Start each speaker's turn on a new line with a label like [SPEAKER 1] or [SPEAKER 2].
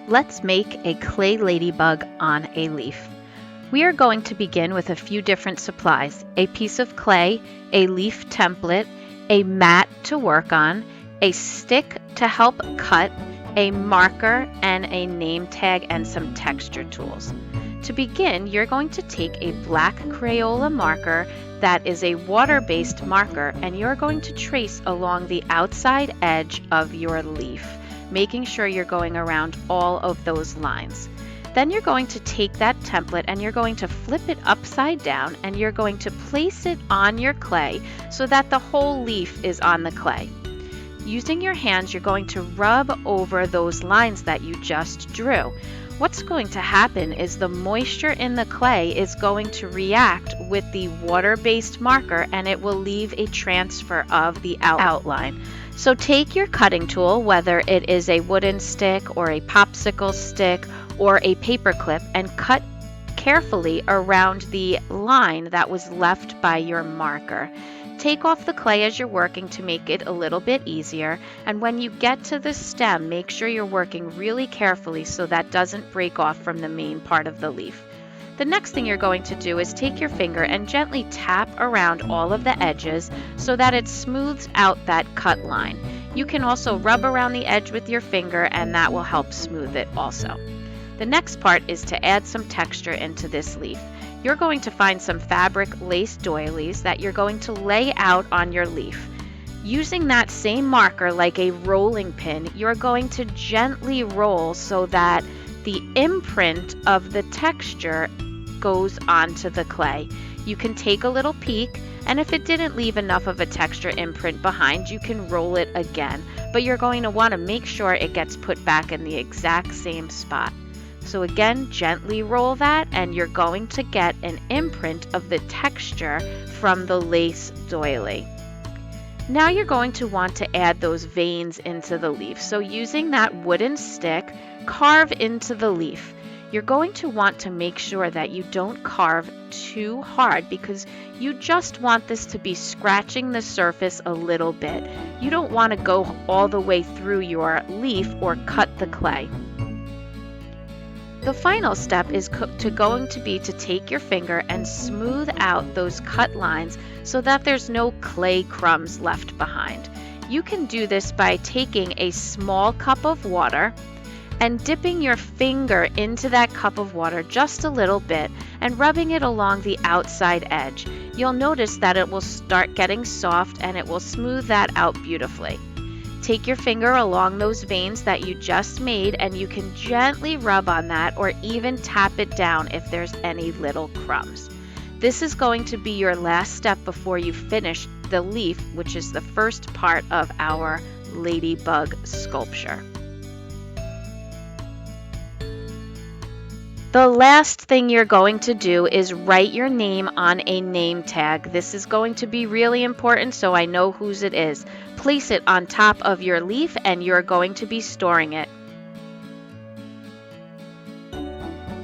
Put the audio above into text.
[SPEAKER 1] Let's make a clay ladybug on a leaf. We are going to begin with a few different supplies: a piece of clay, a leaf template, a mat to work on, a stick to help cut, a marker, and a name tag and some texture tools. To begin, you're going to take a black Crayola marker that is a water-based marker, and you're going to trace along the outside edge of your leaf, making sure you're going around all of those lines. Then you're going to take that template and you're going to flip it upside down and you're going to place it on your clay so that the whole leaf is on the clay. Using your hands, you're going to rub over those lines that you just drew. What's going to happen is the moisture in the clay is going to react with the water-based marker and it will leave a transfer of the outline. So take your cutting tool, whether it is a wooden stick or a popsicle stick or a paper clip, and cut carefully around the line that was left by your marker. Take off the clay as you're working to make it a little bit easier, and when you get to the stem, make sure you're working really carefully so that doesn't break off from the main part of the leaf. The next thing you're going to do is take your finger and gently tap around all of the edges so that it smooths out that cut line. You can also rub around the edge with your finger and that will help smooth it also. The next part is to add some texture into this leaf. You're going to find some fabric lace doilies that you're going to lay out on your leaf. Using that same marker like a rolling pin, you're going to gently roll so that the imprint of the texture goes onto the clay. You can take a little peek, and if it didn't leave enough of a texture imprint behind, you can roll it again, but you're going to want to make sure it gets put back in the exact same spot. So again, gently roll that and you're going to get an imprint of the texture from the lace doily. Now you're going to want to add those veins into the leaf. So using that wooden stick, carve into the leaf. You're going to want to make sure that you don't carve too hard because you just want this to be scratching the surface a little bit. You don't want to go all the way through your leaf or cut the clay. The final step is going to be to take your finger and smooth out those cut lines so that there's no clay crumbs left behind. You can do this by taking a small cup of water and dipping your finger into that cup of water just a little bit and rubbing it along the outside edge. You'll notice that it will start getting soft and it will smooth that out beautifully. Take your finger along those veins that you just made and you can gently rub on that or even tap it down if there's any little crumbs. This is going to be your last step before you finish the leaf, which is the first part of our ladybug sculpture. The last thing you're going to do is write your name on a name tag. This is going to be really important so I know whose it is. Place it on top of your leaf and you're going to be storing it.